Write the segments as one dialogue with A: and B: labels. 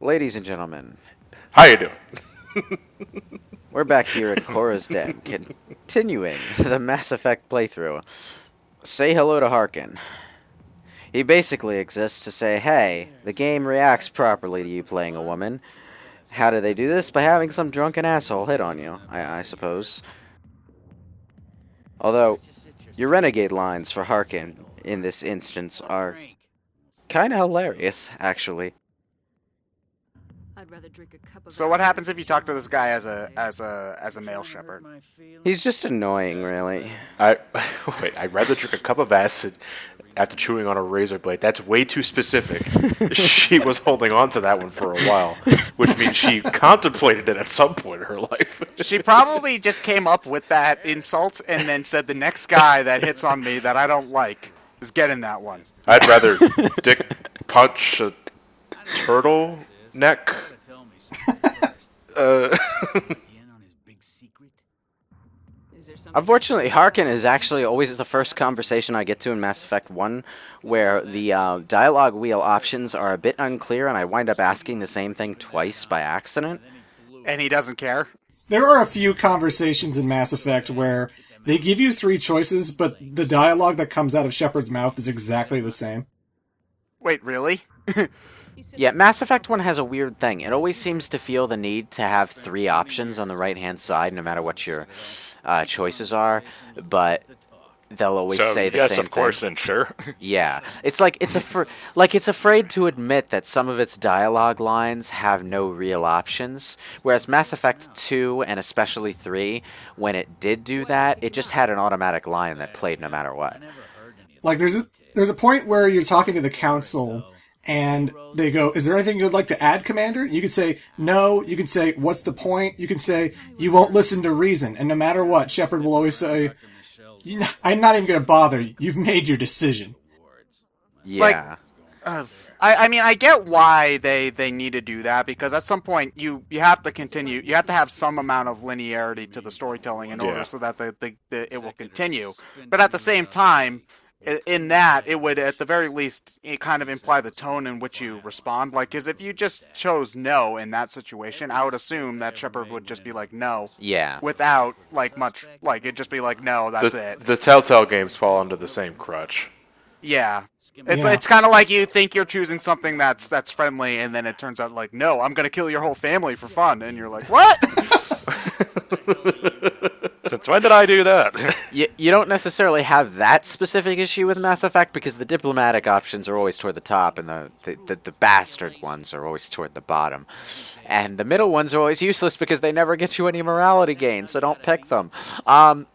A: Ladies and gentlemen,
B: How you doing?
A: we're back here at Cora's Den, continuing the Mass Effect playthrough. Say hello to Harkin. He basically exists to say, hey, the game reacts properly to you playing a woman. How do they do this? By having some drunken asshole hit on you, I suppose. Although, your renegade lines for Harkin in this instance are kinda hilarious, actually.
C: I'd rather drink a cup of
D: So what happens if you talk to this guy as a male Shepard?
A: He's just annoying, really.
B: I'd rather drink a cup of acid after chewing on a razor blade. That's way too specific. She was holding on to that one for a while, which means she contemplated it at some point in her life.
D: She probably just came up with that insult and then said the next guy that hits on me that I don't like is getting that one.
B: I'd rather dick punch a turtle neck.
A: Unfortunately, Harkin is actually always the first conversation I get to in Mass Effect 1, where the dialogue wheel options are a bit unclear, and I wind up asking the same thing twice by accident.
D: And he doesn't care?
E: There are a few conversations in Mass Effect where they give you three choices, but the dialogue that comes out of Shepard's mouth is exactly the same.
D: Wait, really?
A: Yeah, Mass Effect 1 has a weird thing. It always seems to feel the need to have three options on the right-hand side, no matter what your choices are, but they'll always say the same thing.
F: Yes, of course, and sure.
A: Yeah, it's like it's it's afraid to admit that some of its dialogue lines have no real options. Whereas Mass Effect 2 and especially 3, when it did do that, it just had an automatic line that played no matter what.
E: Like there's a point where you're talking to the council and they go, "Is there anything you'd like to add, Commander?" You can say no. You can say, "What's the point?" You can say, "You won't listen to reason." And no matter what, Shepard will always say, "I'm not even going to bother. You've made your decision."
A: Yeah.
D: I mean, I get why they need to do that, because at some point you have to continue. You have to have some amount of linearity to the storytelling in order so that it will continue. But at the same time, in that, it would, at the very least, it kind of imply the tone in which you respond. Like, because if you just chose no in that situation, I would assume that Shepard would just be like, no.
A: Yeah.
D: Without, like, much, like, it'd just be like, no, that's it.
B: The Telltale games fall under the same crutch.
D: Yeah. It's kind of like you think you're choosing something that's friendly, and then it turns out, like, no, I'm going to kill your whole family for fun. And you're like, what?
F: Since when did I do that?
A: You don't necessarily have that specific issue with Mass Effect because the diplomatic options are always toward the top and the bastard ones are always toward the bottom. And the middle ones are always useless because they never get you any morality gains, so don't pick them. No,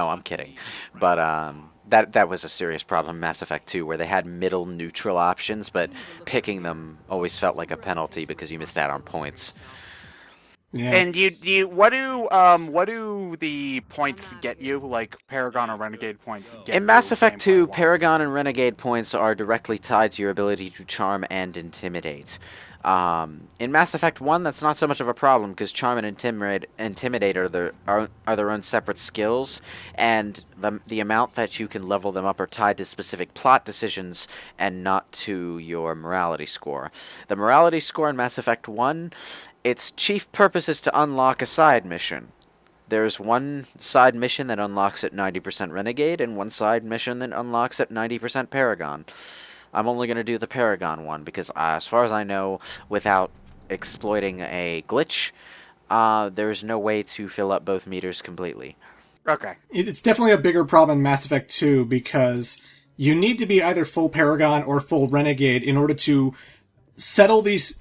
A: I'm kidding. But that was a serious problem in Mass Effect 2 where they had middle neutral options, but picking them always felt like a penalty because you missed out on points.
E: Yeah.
D: And what do the points get you? Like Paragon or Renegade points get
A: In Mass
D: you
A: Effect 2,
D: gameplay-wise?
A: Paragon and Renegade points are directly tied to your ability to charm and intimidate. In Mass Effect 1, that's not so much of a problem because charm and intimidate are their own separate skills, and the amount that you can level them up are tied to specific plot decisions and not to your morality score. The morality score in Mass Effect 1, its chief purpose is to unlock a side mission. There's one side mission that unlocks at 90% Renegade, and one side mission that unlocks at 90% Paragon. I'm only going to do the Paragon one, because as far as I know, without exploiting a glitch, there's no way to fill up both meters completely.
D: Okay.
E: It's definitely a bigger problem in Mass Effect 2 because you need to be either full Paragon or full Renegade in order to settle these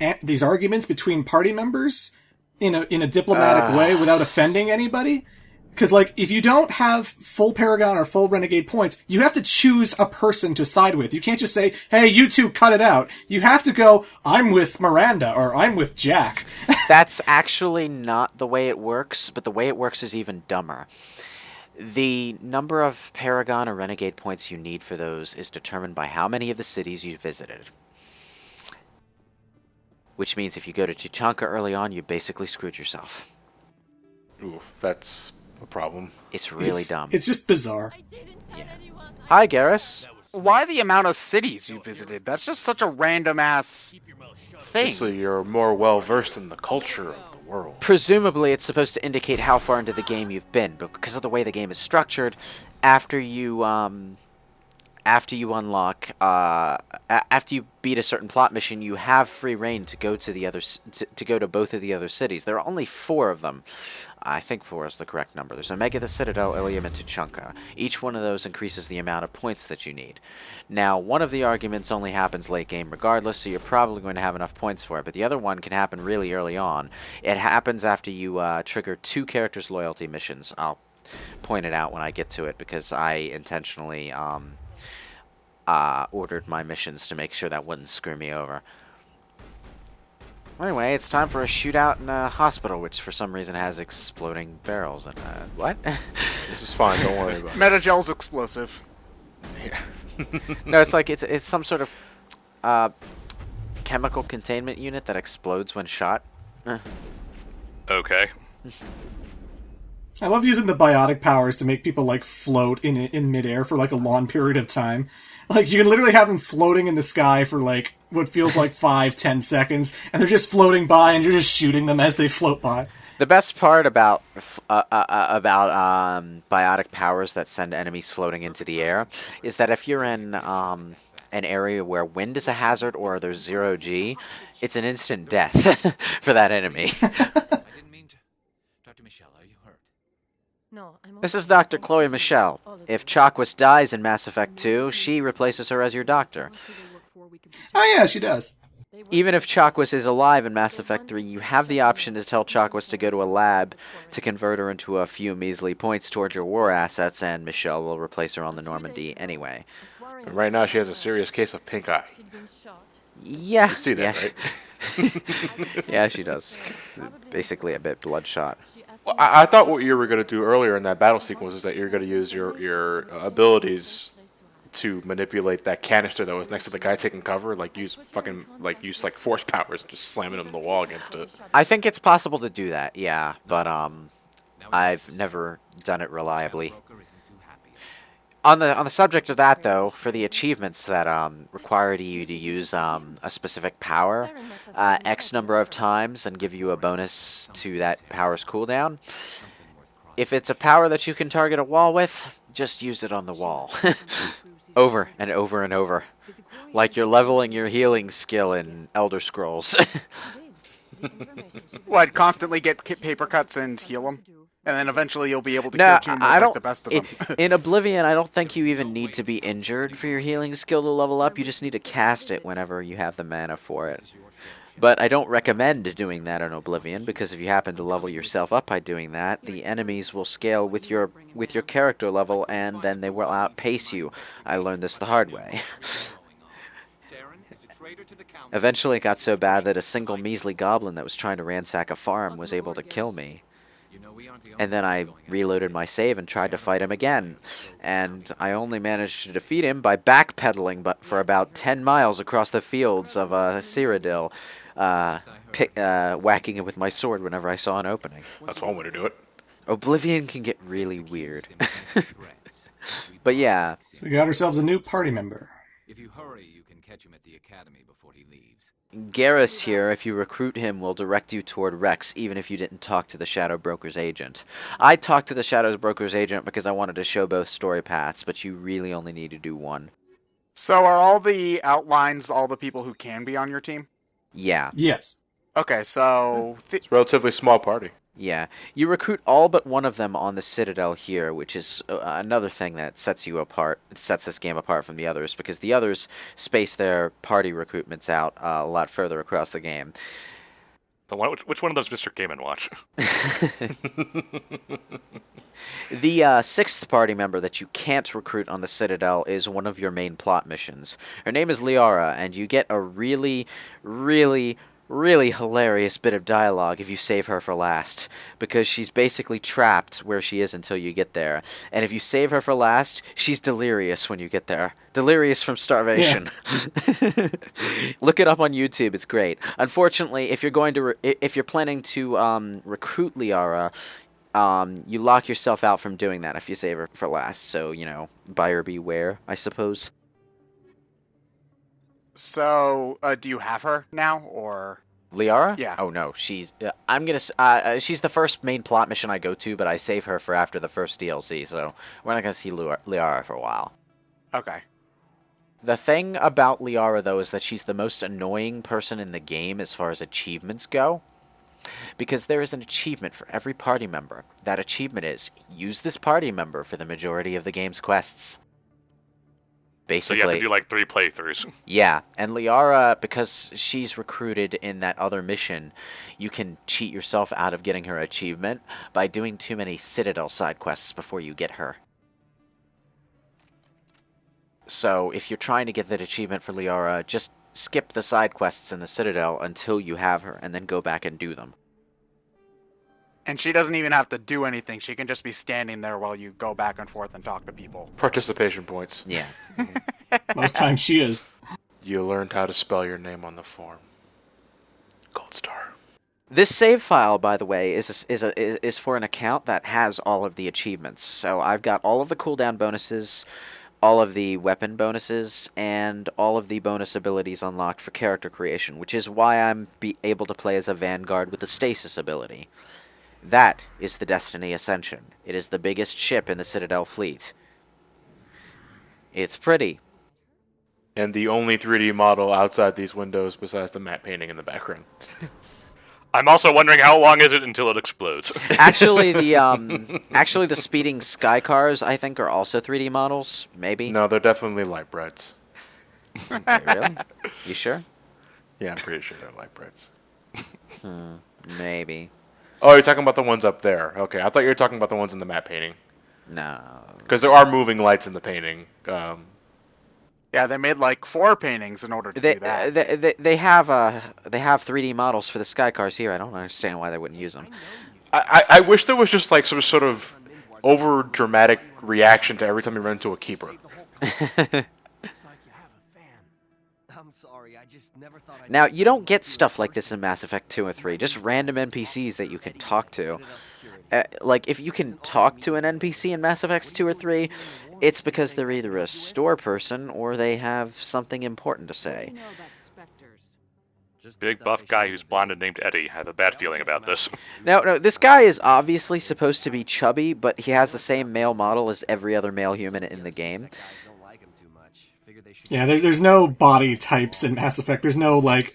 E: arguments between party members in a diplomatic way without offending anybody. Because, like, if you don't have full Paragon or full Renegade points, you have to choose a person to side with. You can't just say, hey, you two cut it out. You have to go, I'm with Miranda, or I'm with Jack.
A: That's actually not the way it works, but the way it works is even dumber. The number of Paragon or Renegade points you need for those is determined by how many of the cities you visited. Which means if you go to Tuchanka early on, you basically screwed yourself.
B: Oof, that's a problem.
A: It's really dumb.
E: It's just bizarre.
A: Hi, Garrus.
D: why the amount of cities you visited? That's just such a random ass thing.
B: So you're more well versed in the culture of the world.
A: Presumably, it's supposed to indicate how far into the game you've been, but because of the way the game is structured, after you unlock, after you beat a certain plot mission, you have free reign to go to the other, to go to both of the other cities. There are only 4 of them. I think 4 is the correct number. There's Omega, the Citadel, Ilium, and Tuchanka. Each one of those increases the amount of points that you need. Now, one of the arguments only happens late game regardless, so you're probably going to have enough points for it, but the other one can happen really early on. It happens after you trigger 2 characters' loyalty missions. I'll point it out when I get to it, because I intentionally ordered my missions to make sure that wouldn't screw me over. Anyway, it's time for a shootout in a hospital, which for some reason has exploding barrels. And what?
B: This is fine. Don't worry about it.
D: Metagel's explosive.
B: Yeah.
A: No, it's like it's some sort of chemical containment unit that explodes when shot.
F: Okay.
E: I love using the biotic powers to make people like float in midair for like a long period of time. Like you can literally have them floating in the sky for like what feels like 5-10 seconds, and they're just floating by, and you're just shooting them as they float by.
A: The best part about biotic powers that send enemies floating into the air is that if you're in an area where wind is a hazard or there's 0G, it's an instant death for that enemy.
G: I didn't mean to. Dr. Michel, are you hurt?
C: No, I'm
A: This is Dr. Chloe Michel. If Chakwas dies in Mass Effect 2, she replaces her as your doctor.
E: Oh yeah, she does.
A: Even if Chakwas is alive in Mass Effect 3, you have the option to tell Chakwas to go to a lab to convert her into a few measly points towards your war assets, and Michel will replace her on the Normandy anyway.
B: And right now she has a serious case of pink eye.
A: Yeah.
B: You see that, right?
A: Yeah, she does. Basically a bit bloodshot.
B: Well, I thought what you were going to do earlier in that battle sequence is that you're going to use your abilities to manipulate that canister that was next to the guy taking cover, like use force powers and just slamming him in the wall against it.
A: I think it's possible to do that, yeah, but I've never done it reliably. On the subject of that, though, for the achievements that require you to use a specific power X number of times and give you a bonus to that power's cooldown, if it's a power that you can target a wall with, just use it on the wall. Over and over and over. Like you're leveling your healing skill in Elder Scrolls.
D: What, constantly get paper cuts and heal them? And then eventually you'll be able to
A: No,
D: kill tumors
A: I
D: like
A: don't.
D: the best of them.
A: In Oblivion, I don't think you even need to be injured for your healing skill to level up. You just need to cast it whenever you have the mana for it. But I don't recommend doing that in Oblivion, because if you happen to level yourself up by doing that, the enemies will scale with your character level, and then they will outpace you. I learned this the hard way. Eventually it got so bad that a single measly goblin that was trying to ransack a farm was able to kill me. And then I reloaded my save and tried to fight him again. And I only managed to defeat him by backpedaling for about 10 miles across the fields of Cyrodiil, whacking it with my sword whenever I saw an opening.
B: That's one way to do it.
A: Oblivion can get really weird. But yeah.
E: So we got ourselves a new party member.
G: If you hurry, you can catch him at the academy before he leaves.
A: Garrus here, if you recruit him, will direct you toward Wrex, even if you didn't talk to the Shadow Broker's agent. I talked to the Shadow Broker's agent because I wanted to show both story paths, but you really only need to do one.
D: So are all the outlines all the people who can be on your team?
A: Yeah.
E: Yes.
D: Okay, so...
B: It's a relatively small party.
A: Yeah. You recruit all but one of them on the Citadel here, which is another thing that sets you apart, sets this game apart from the others, because the others space their party recruitments out a lot further across the game.
F: Which one of those Mr. Game & Watch?
A: The sixth party member that you can't recruit on the Citadel is one of your main plot missions. Her name is Liara, and you get a really, really, really hilarious bit of dialogue if you save her for last, because she's basically trapped where she is until you get there. And if you save her for last, she's delirious when you get there. Delirious from starvation. Yeah. Look it up on YouTube, it's great. Unfortunately, if you're going to if you're planning to recruit Liara, you lock yourself out from doing that if you save her for last. So, you know, buyer beware, I suppose.
D: So, do you have her now, or?
A: Liara?
D: Yeah.
A: Oh no, she's. She's the first main plot mission I go to, but I save her for after the first DLC, so we're not gonna see Liara for a while.
D: Okay.
A: The thing about Liara, though, is that she's the most annoying person in the game as far as achievements go. Because there is an achievement for every party member. That achievement is, use this party member for the majority of the game's quests.
F: So
A: Basically,
F: you have to do like 3 playthroughs.
A: yeah, and Liara, because she's recruited in that other mission, you can cheat yourself out of getting her achievement by doing too many Citadel side quests before you get her. So, if you're trying to get that achievement for Liara, just skip the side quests in the Citadel until you have her, and then go back and do them.
D: And she doesn't even have to do anything. She can just be standing there while you go back and forth and talk to people.
B: Participation points.
A: Yeah.
E: Most times she is.
B: You learned how to spell your name on the form. Gold star.
A: This save file, by the way, is for an account that has all of the achievements. So I've got all of the cooldown bonuses, all of the weapon bonuses, and all of the bonus abilities unlocked for character creation, which is why I'm able to play as a Vanguard with the stasis ability. That is the Destiny Ascension. It is the biggest ship in the Citadel fleet. It's pretty.
B: And the only 3D model outside these windows besides the matte painting in the background.
F: I'm also wondering how long is it until it explodes.
A: Actually, the speeding sky cars, I think, are also 3D models. Maybe.
B: No, they're definitely light brights.
A: Wait, really? You sure?
B: Yeah, I'm pretty sure they're light brights.
A: Maybe.
B: Oh, you're talking about the ones up there. Okay, I thought you were talking about the ones in the matte painting.
A: No.
B: Because there are moving lights in the painting.
D: Yeah, they made like 4 paintings in order to do that.
A: They have 3D models for the sky cars here. I don't understand why they wouldn't use them.
B: I wish there was just like some sort of over dramatic reaction to every time you run into a keeper.
A: Now, you don't get stuff like this in Mass Effect 2 or 3, just random NPCs that you can talk to. Like, if you can talk to an NPC in Mass Effect 2 or 3, it's because they're either a store person or they have something important to say.
F: Big buff guy who's blonde and named Eddie. I have a bad feeling about this.
A: No, this guy is obviously supposed to be chubby, but he has the same male model as every other male human in the game.
E: Yeah, there's no body types in Mass Effect. There's no, like,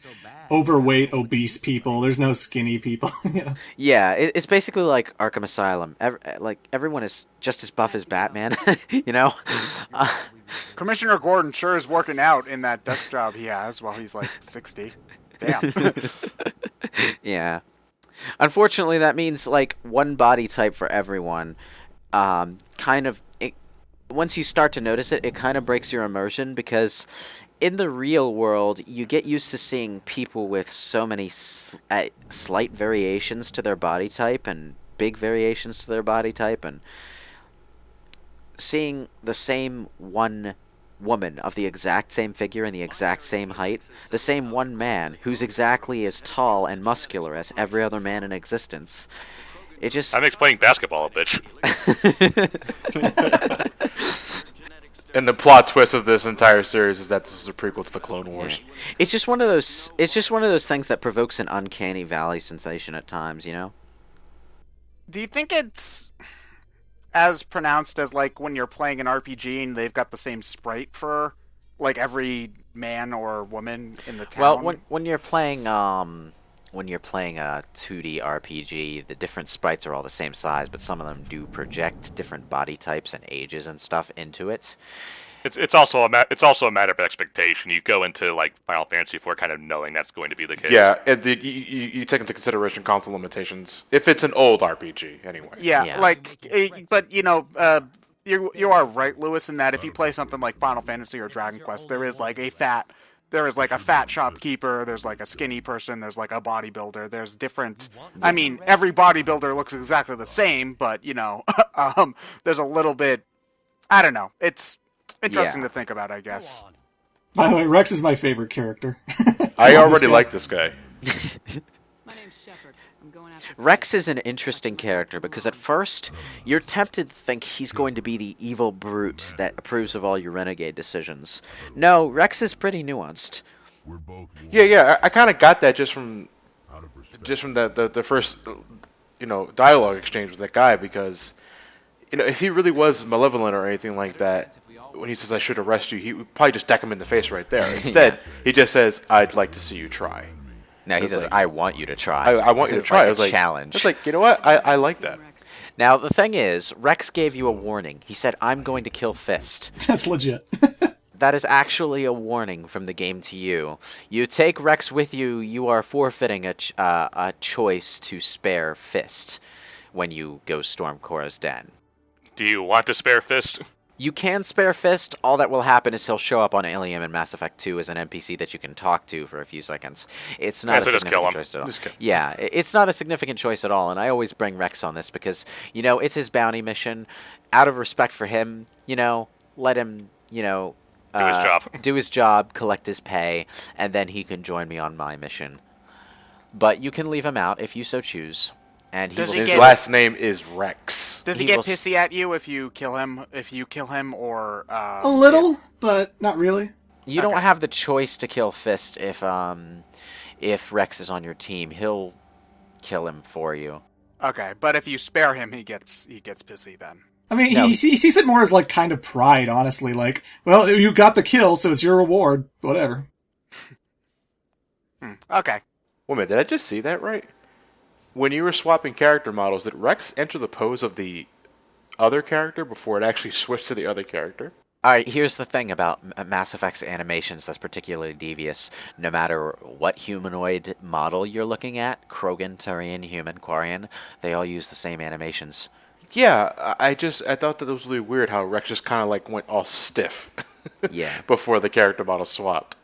E: overweight, obese people. There's no skinny people. You know?
A: Yeah, it's basically like Arkham Asylum. Everyone is just as buff as Batman, you know?
D: Commissioner Gordon sure is working out in that desk job he has while he's like 60. Damn.
A: Yeah. Unfortunately, that means, like, one body type for everyone. Once you start to notice it, it kind of breaks your immersion, because in the real world, you get used to seeing people with so many slight variations to their body type and big variations to their body type, and seeing the same one woman of the exact same figure and the exact same height, the same one man who's exactly as tall and muscular as every other man in existence. It just...
F: That makes playing basketball a bitch.
B: And the plot twist of this entire series is that this is a prequel to the Clone Wars.
A: Yeah. It's just one of those things that provokes an uncanny valley sensation at times, you know?
D: Do you think it's as pronounced as, like, when you're playing an RPG and they've got the same sprite for, like, every man or woman in the town?
A: Well, when you're playing a 2D RPG, the different sprites are all the same size, but some of them do project different body types and ages and stuff into it.
F: It's also a matter of expectation. You go into like Final Fantasy IV kind of knowing that's going to be the case.
B: Yeah, you take into consideration console limitations if it's an old RPG, anyway.
D: Yeah. But you know, you are right, Lewis, in that if you play something like Final Fantasy or Dragon Quest, there is like a fat shopkeeper, there's like a skinny person, there's like a bodybuilder, there's different... I mean, every bodybuilder looks exactly the same, but, you know, there's a little bit... I don't know. It's interesting to think about, I guess.
E: By the way, Wrex is my favorite character.
B: I already like this guy.
C: name's Shepard. I'm going after
A: Wrex is an interesting character because at first you're tempted to think he's going to be the evil brute that approves of all your renegade decisions. No, Wrex is pretty nuanced.
B: Yeah. I kind of got that just from the first dialogue exchange with that guy, because if he really was malevolent or anything like that, when he says I should arrest you, he would probably just deck him in the face right there. Instead, he just says I'd like to see you try.
A: Now he says,
B: like,
A: I want you to try.
B: I want you to
A: It's
B: try.
A: like
B: I was
A: a
B: like,
A: challenge.
B: It's like, you know what? I like that.
A: Now, the thing is, Wrex gave you a warning. He said, I'm going to kill Fist.
E: That's legit.
A: That is actually a warning from the game to you. You take Wrex with you, you are forfeiting a choice to spare Fist when you go storm Korra's den.
F: Do you want to spare Fist?
A: You can spare Fist. All that will happen is he'll show up on Alien and Mass Effect 2 as an NPC that you can talk to for a few seconds. It's not
F: so
A: a
F: just kill
A: significant
F: him.
A: choice at all.
B: Just kill him.
A: Yeah, it's not a significant choice at all, and I always bring Wrex on this because, it's his bounty mission. Out of respect for him, let him,
F: Do his job.
A: do his job, collect his pay, and then he can join me on my mission. But you can leave him out if you so choose. And he
D: Does
A: will
D: he
B: His
D: get-
B: last name is Wrex.
D: Does he
A: He
D: get
A: will s-
D: pissy at you if you kill him? If you kill him, or
E: A little, but not really.
A: You don't
D: Okay.
A: have the choice to kill Fist if Wrex is on your team. He'll kill him for you.
D: Okay, but if you spare him, he gets pissy then.
E: I mean,
A: No.
E: he sees it more as like kind of pride, honestly. Like, well, you got the kill, so it's your reward. Whatever.
D: Okay.
B: Wait a minute, did I just see that right? When you were swapping character models, did Wrex enter the pose of the other character before it actually switched to the other character?
A: Alright, here's the thing about Mass Effect's animations that's particularly devious. No matter what humanoid model you're looking at, Krogan, Turian, Human, Quarian, they all use the same animations.
B: Yeah, I thought that it was really weird how Wrex just kind of like went all stiff
A: Yeah.
B: before the character model swapped.